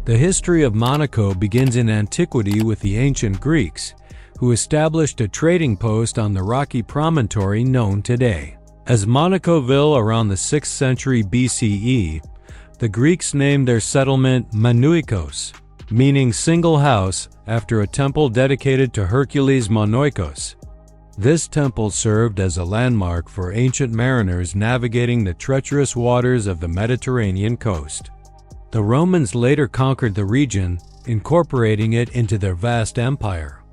The history of Monaco begins in antiquity with the ancient Greeks, who established a trading post on the rocky promontory known today as Monacoville around the 6th century BCE. The Greeks named their settlement Monoikos, meaning single house, after a temple dedicated to Hercules Monoikos. This temple served as a landmark for ancient mariners navigating the treacherous waters of the Mediterranean coast. The Romans later conquered the region, incorporating it into their vast empire.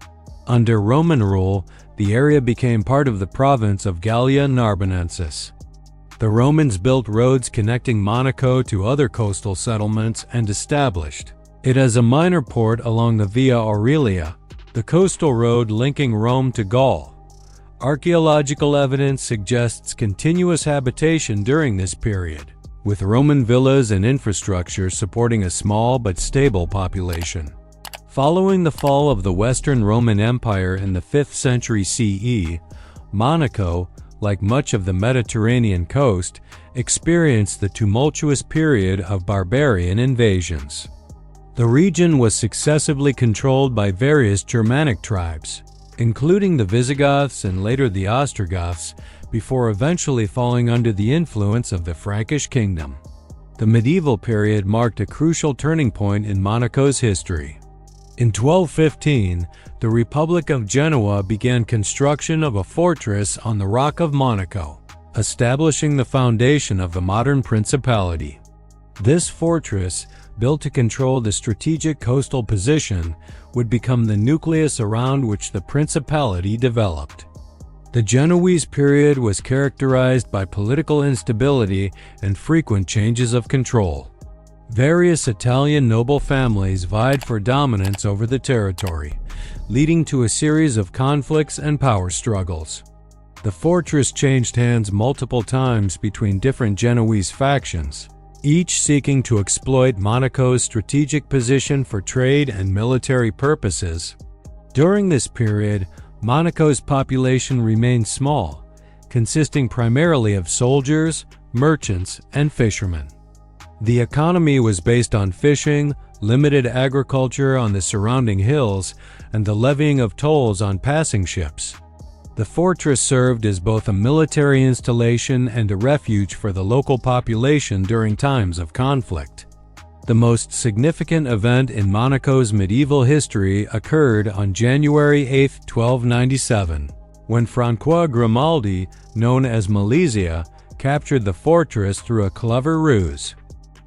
Under Roman rule, the area became part of the province of Gallia Narbonensis. The Romans built roads connecting Monaco to other coastal settlements and established it as a minor port along the Via Aurelia, the coastal road linking Rome to Gaul. Archaeological evidence suggests continuous habitation during this period, with Roman villas and infrastructure supporting a small but stable population. Following the fall of the Western Roman Empire in the 5th century CE, Monaco, like much of the Mediterranean coast, experienced the tumultuous period of barbarian invasions. The region was successively controlled by various Germanic tribes, including the Visigoths and later the Ostrogoths, before eventually falling under the influence of the Frankish kingdom. The medieval period marked a crucial turning point in Monaco's history. In 1215, the Republic of Genoa began construction of a fortress on the Rock of Monaco, establishing the foundation of the modern principality. This fortress, built to control the strategic coastal position, would become the nucleus around which the principality developed. The Genoese period was characterized by political instability and frequent changes of control. Various Italian noble families vied for dominance over the territory, leading to a series of conflicts and power struggles. The fortress changed hands multiple times between different Genoese factions, each seeking to exploit Monaco's strategic position for trade and military purposes. During this period, Monaco's population remained small, consisting primarily of soldiers, merchants, and fishermen. The economy was based on fishing, limited agriculture on the surrounding hills, and the levying of tolls on passing ships. The fortress served as both a military installation and a refuge for the local population during times of conflict. The most significant event in Monaco's medieval history occurred on January 8, 1297, when Francois Grimaldi, known as Malesia, captured the fortress through a clever ruse.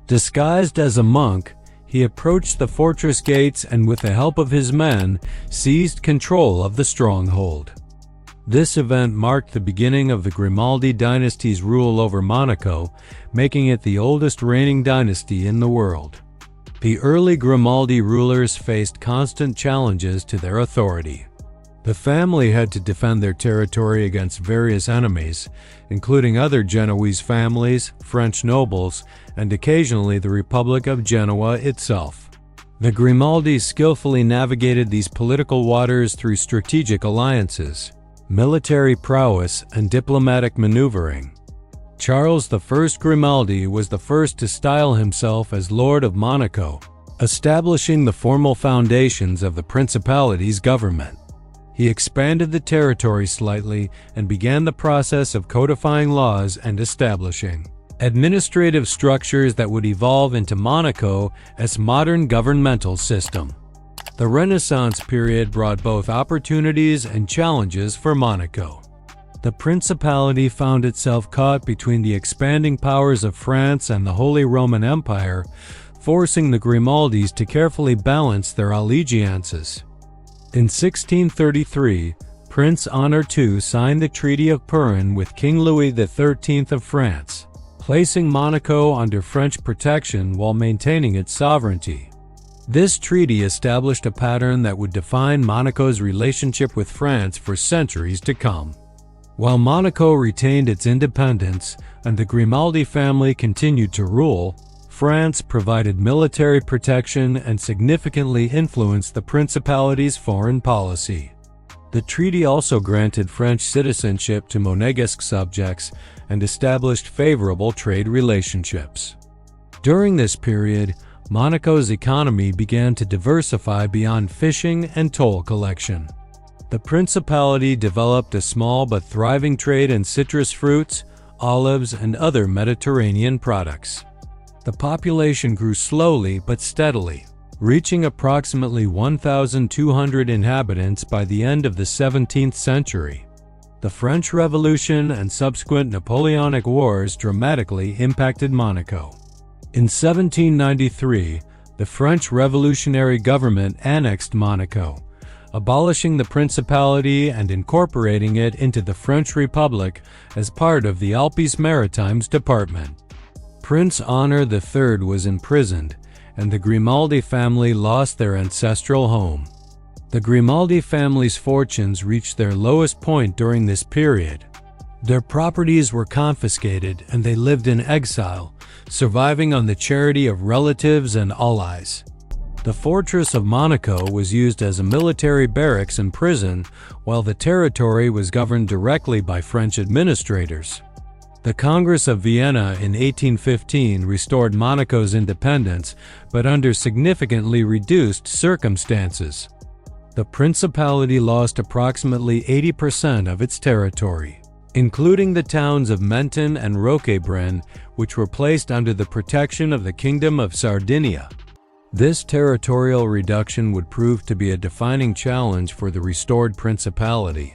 Disguised as a monk, he approached the fortress gates and with the help of his men, seized control of the stronghold. This event marked the beginning of the Grimaldi dynasty's rule over Monaco, making it the oldest reigning dynasty in the world. The early Grimaldi rulers faced constant challenges to their authority. The family had to defend their territory against various enemies, including other Genoese families, French nobles, and occasionally the Republic of Genoa itself. The Grimaldis skillfully navigated these political waters through strategic alliances, military prowess, and diplomatic maneuvering. Charles I Grimaldi was the first to style himself as Lord of Monaco, establishing the formal foundations of the principality's government. He expanded the territory slightly and began the process of codifying laws and establishing administrative structures that would evolve into Monaco as modern governmental system. The Renaissance period brought both opportunities and challenges for Monaco. The principality found itself caught between the expanding powers of France and the Holy Roman Empire, forcing the Grimaldis to carefully balance their allegiances. In 1633, Prince Honor II signed the Treaty of Turin with King Louis XIII of France, placing Monaco under French protection while maintaining its sovereignty. This treaty established a pattern that would define Monaco's relationship with France for centuries to come. While Monaco retained its independence and the Grimaldi family continued to rule, France provided military protection and significantly influenced the principality's foreign policy. The treaty also granted French citizenship to Monegasque subjects and established favorable trade relationships. During this period, Monaco's economy began to diversify beyond fishing and toll collection. The principality developed a small but thriving trade in citrus fruits, olives, and other Mediterranean products. The population grew slowly but steadily, reaching approximately 1,200 inhabitants by the end of the 17th century. The French Revolution and subsequent Napoleonic Wars dramatically impacted Monaco. In 1793, the French revolutionary government annexed Monaco, abolishing the principality and incorporating it into the French Republic as part of the Alpes-Maritimes department. Prince Honor III was imprisoned, and the Grimaldi family lost their ancestral home. The Grimaldi family's fortunes reached their lowest point during this period. Their properties were confiscated and they lived in exile, surviving on the charity of relatives and allies. The fortress of Monaco was used as a military barracks and prison, while the territory was governed directly by French administrators. The Congress of Vienna in 1815 restored Monaco's independence, but under significantly reduced circumstances. The principality lost approximately 80% of its territory, including the towns of Menton and Roquebrune, which were placed under the protection of the Kingdom of Sardinia. This territorial reduction would prove to be a defining challenge for the restored principality.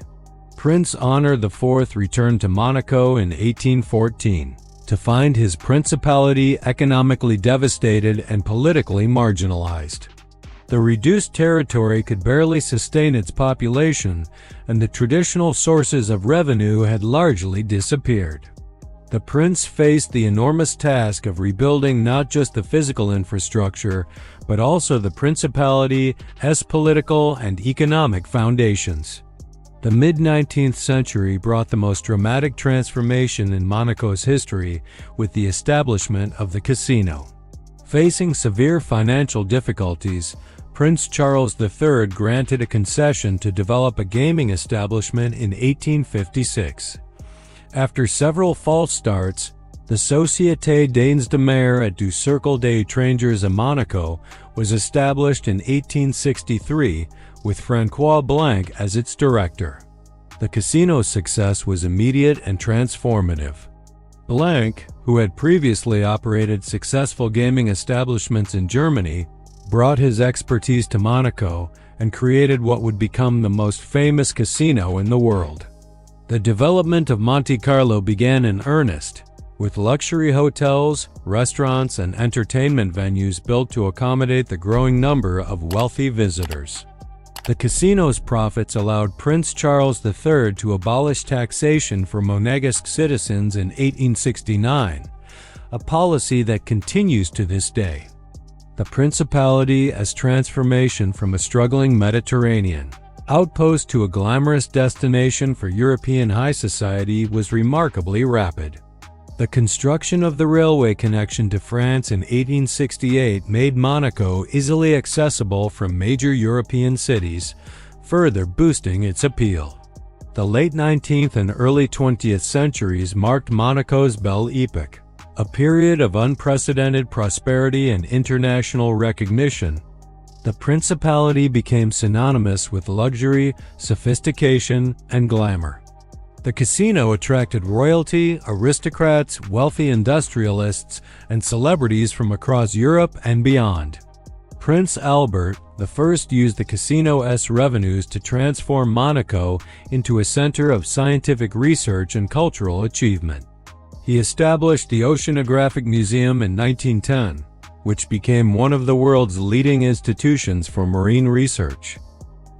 Prince Honor IV returned to Monaco in 1814 to find his principality economically devastated and politically marginalized. The reduced territory could barely sustain its population, and the traditional sources of revenue had largely disappeared. The prince faced the enormous task of rebuilding not just the physical infrastructure, but also the principality's political and economic foundations. The mid-19th century brought the most dramatic transformation in Monaco's history with the establishment of the casino. Facing severe financial difficulties, Prince Charles III granted a concession to develop a gaming establishment in 1856. After several false starts, the Société Danes de Mer et du Cercle des Étrangers à Monaco was established in 1863 with François Blanc as its director. The casino's success was immediate and transformative. Blanc, who had previously operated successful gaming establishments in Germany, brought his expertise to Monaco and created what would become the most famous casino in the world. The development of Monte Carlo began in earnest, with luxury hotels, restaurants, and entertainment venues built to accommodate the growing number of wealthy visitors. The casino's profits allowed Prince Charles III to abolish taxation for Monegasque citizens in 1869, a policy that continues to this day. The principality's transformation from a struggling Mediterranean outpost to a glamorous destination for European high society was remarkably rapid. The construction of the railway connection to France in 1868 made Monaco easily accessible from major European cities, further boosting its appeal. The late 19th and early 20th centuries marked Monaco's Belle Epoque, a period of unprecedented prosperity and international recognition. The principality became synonymous with luxury, sophistication, and glamour. The casino attracted royalty, aristocrats, wealthy industrialists, and celebrities from across Europe and beyond. Prince Albert I used the casino's revenues to transform Monaco into a center of scientific research and cultural achievement. He established the Oceanographic Museum in 1910, which became one of the world's leading institutions for marine research.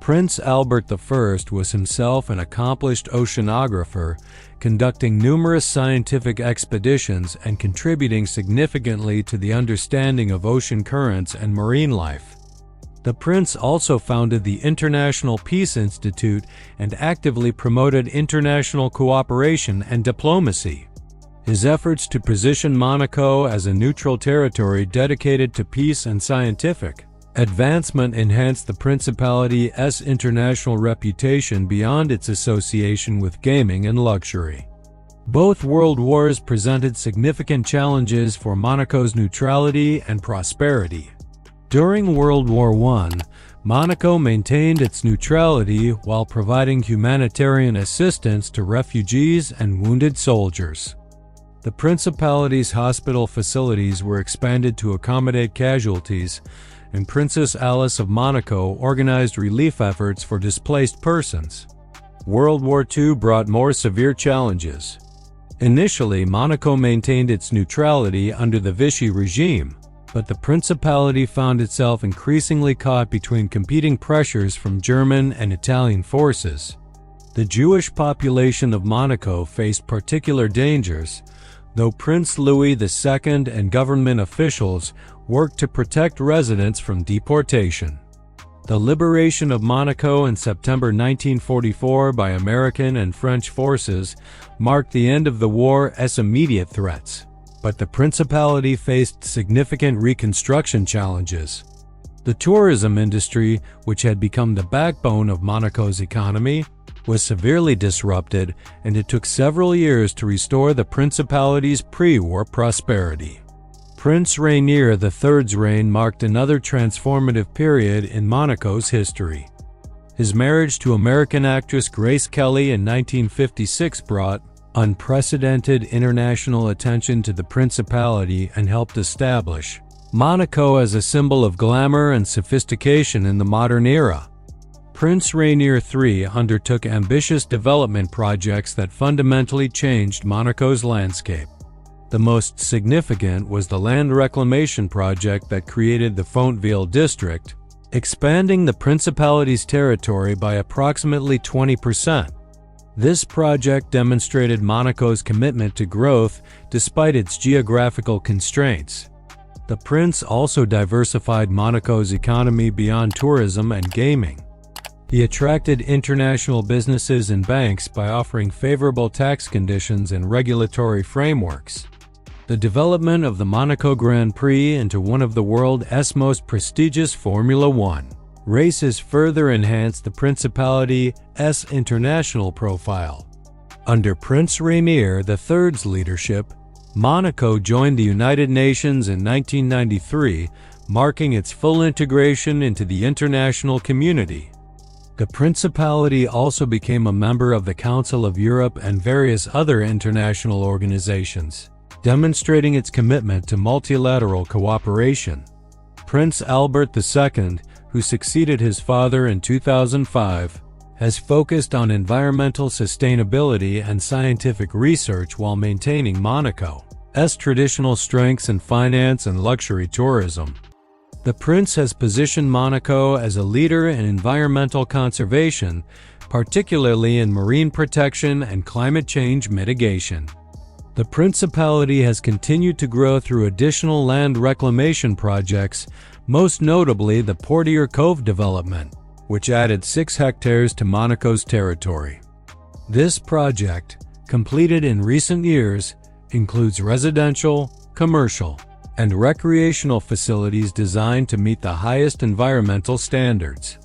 Prince Albert I was himself an accomplished oceanographer, conducting numerous scientific expeditions and contributing significantly to the understanding of ocean currents and marine life. The prince also founded the International Peace Institute and actively promoted international cooperation and diplomacy. His efforts to position Monaco as a neutral territory dedicated to peace and scientific advancement enhanced the principality's international reputation beyond its association with gaming and luxury. Both world wars presented significant challenges for Monaco's neutrality and prosperity. During World War I, Monaco maintained its neutrality while providing humanitarian assistance to refugees and wounded soldiers. The Principality's hospital facilities were expanded to accommodate casualties, and Princess Alice of Monaco organized relief efforts for displaced persons. World War II brought more severe challenges. Initially, Monaco maintained its neutrality under the Vichy regime, but the Principality found itself increasingly caught between competing pressures from German and Italian forces. The Jewish population of Monaco faced particular dangers, though Prince Louis II and government officials worked to protect residents from deportation. The liberation of Monaco in September 1944 by American and French forces marked the end of the war's immediate threats, but the Principality faced significant reconstruction challenges. The tourism industry, which had become the backbone of Monaco's economy, was severely disrupted, and it took several years to restore the Principality's pre-war prosperity. Prince Rainier III's reign marked another transformative period in Monaco's history. His marriage to American actress Grace Kelly in 1956 brought unprecedented international attention to the Principality and helped establish Monaco as a symbol of glamour and sophistication in the modern era. Prince Rainier III undertook ambitious development projects that fundamentally changed Monaco's landscape. The most significant was the land reclamation project that created the Fontenville district, expanding the Principality's territory by approximately 20%. This project demonstrated Monaco's commitment to growth despite its geographical constraints. The prince also diversified Monaco's economy beyond tourism and gaming. He attracted international businesses and banks by offering favorable tax conditions and regulatory frameworks. The development of the Monaco Grand Prix into one of the world's most prestigious Formula One races further enhanced the Principality's international profile. Under Prince Rainier III's leadership, Monaco joined the United Nations in 1993, marking its full integration into the international community. The Principality also became a member of the Council of Europe and various other international organizations, demonstrating its commitment to multilateral cooperation. Prince Albert II, who succeeded his father in 2005, has focused on environmental sustainability and scientific research while maintaining Monaco's traditional strengths in finance and luxury tourism. The prince has positioned Monaco as a leader in environmental conservation, particularly in marine protection and climate change mitigation. The Principality has continued to grow through additional land reclamation projects, most notably the Portier Cove development, which added 6 hectares to Monaco's territory. This project, completed in recent years, includes residential, commercial, and recreational facilities designed to meet the highest environmental standards.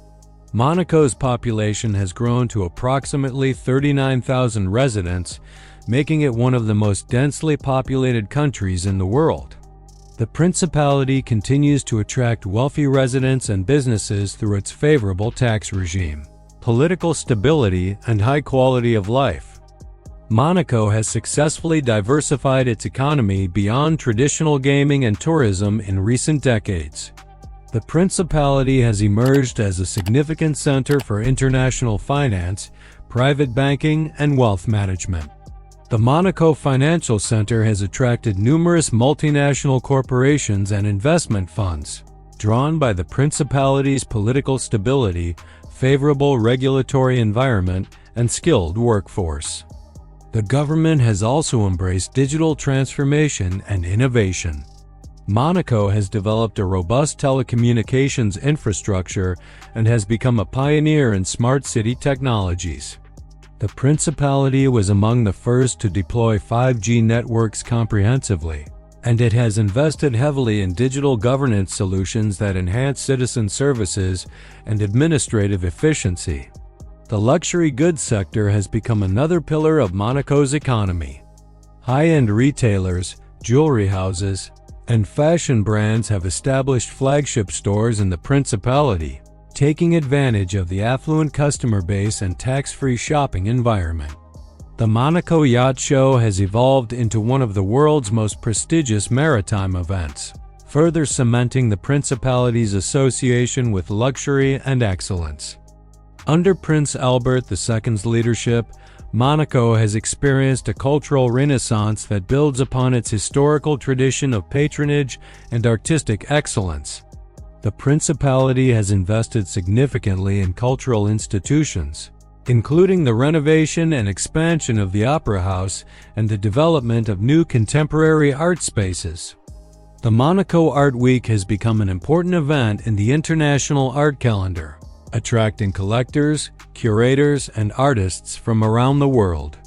Monaco's population has grown to approximately 39,000 residents, making it one of the most densely populated countries in the world. The Principality continues to attract wealthy residents and businesses through its favorable tax regime, political stability, and high quality of life. Monaco has successfully diversified its economy beyond traditional gaming and tourism in recent decades. The Principality has emerged as a significant center for international finance, private banking, and wealth management. The Monaco Financial Center has attracted numerous multinational corporations and investment funds, drawn by the Principality's political stability, favorable regulatory environment, and skilled workforce. The government has also embraced digital transformation and innovation. Monaco has developed a robust telecommunications infrastructure and has become a pioneer in smart city technologies. The Principality was among the first to deploy 5G networks comprehensively, and it has invested heavily in digital governance solutions that enhance citizen services and administrative efficiency. The luxury goods sector has become another pillar of Monaco's economy. High-end retailers, jewelry houses, and fashion brands have established flagship stores in the Principality, taking advantage of the affluent customer base and tax-free shopping environment. The Monaco Yacht Show has evolved into one of the world's most prestigious maritime events, further cementing the Principality's association with luxury and excellence. Under Prince Albert II's leadership, Monaco has experienced a cultural renaissance that builds upon its historical tradition of patronage and artistic excellence. The Principality has invested significantly in cultural institutions, including the renovation and expansion of the Opera House and the development of new contemporary art spaces. The Monaco Art Week has become an important event in the international art calendar, attracting collectors, curators, and artists from around the world.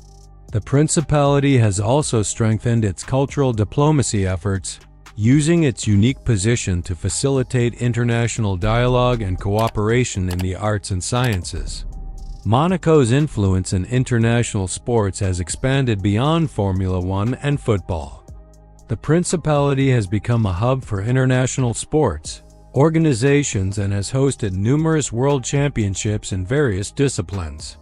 The Principality has also strengthened its cultural diplomacy efforts, using its unique position to facilitate international dialogue and cooperation in the arts and sciences. Monaco's influence in international sports has expanded beyond Formula One and football. The Principality has become a hub for international sports organizations and has hosted numerous world championships in various disciplines.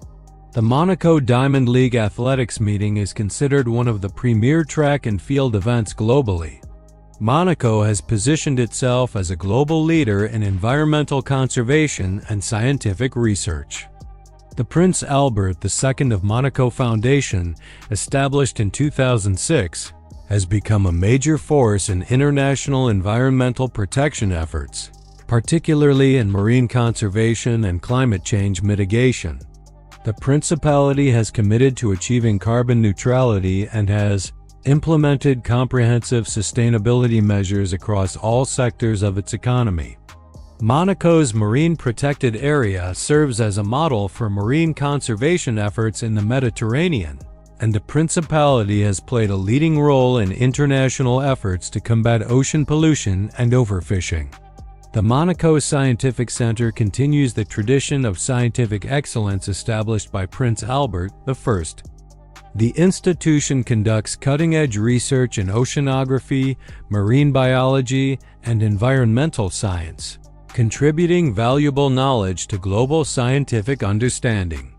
The Monaco Diamond League Athletics Meeting is considered one of the premier track and field events globally. Monaco has positioned itself as a global leader in environmental conservation and scientific research. The Prince Albert II of Monaco Foundation, established in 2006, has become a major force in international environmental protection efforts, particularly in marine conservation and climate change mitigation. The Principality has committed to achieving carbon neutrality and has implemented comprehensive sustainability measures across all sectors of its economy. Monaco's marine protected area serves as a model for marine conservation efforts in the Mediterranean, and the Principality has played a leading role in international efforts to combat ocean pollution and overfishing. The Monaco Scientific Center continues the tradition of scientific excellence established by Prince Albert I. The institution conducts cutting-edge research in oceanography, marine biology, and environmental science, contributing valuable knowledge to global scientific understanding.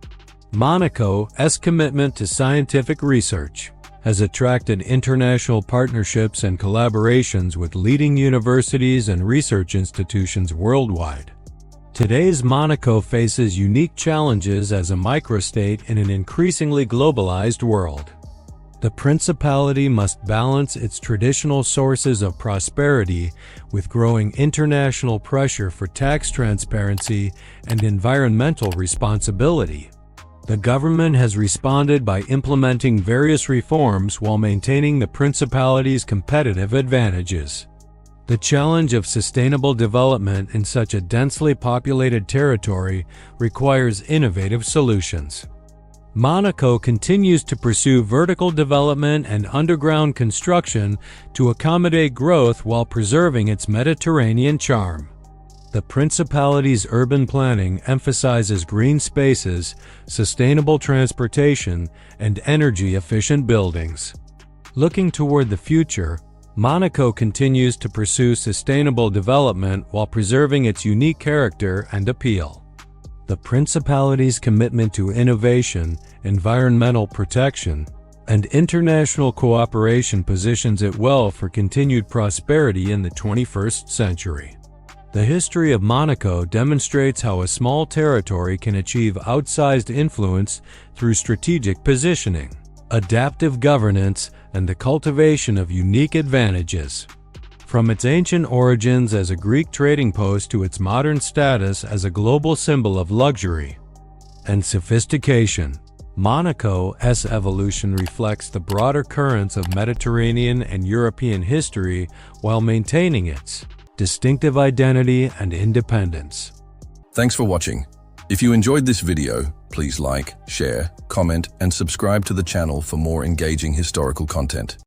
Monaco's commitment to scientific research has attracted international partnerships and collaborations with leading universities and research institutions worldwide. Today's Monaco faces unique challenges as a microstate in an increasingly globalized world. The Principality must balance its traditional sources of prosperity with growing international pressure for tax transparency and environmental responsibility. The government has responded by implementing various reforms while maintaining the Principality's competitive advantages. The challenge of sustainable development in such a densely populated territory requires innovative solutions. Monaco continues to pursue vertical development and underground construction to accommodate growth while preserving its Mediterranean charm. The Principality's urban planning emphasizes green spaces, sustainable transportation, and energy-efficient buildings. Looking toward the future, Monaco continues to pursue sustainable development while preserving its unique character and appeal. The Principality's commitment to innovation, environmental protection, and international cooperation positions it well for continued prosperity in the 21st century. The history of Monaco demonstrates how a small territory can achieve outsized influence through strategic positioning, adaptive governance, and the cultivation of unique advantages. From its ancient origins as a Greek trading post to its modern status as a global symbol of luxury and sophistication, Monaco's evolution reflects the broader currents of Mediterranean and European history while maintaining its distinctive identity and independence. Thanks for watching. If you enjoyed this video, please like, share, comment, and subscribe to the channel for more engaging historical content.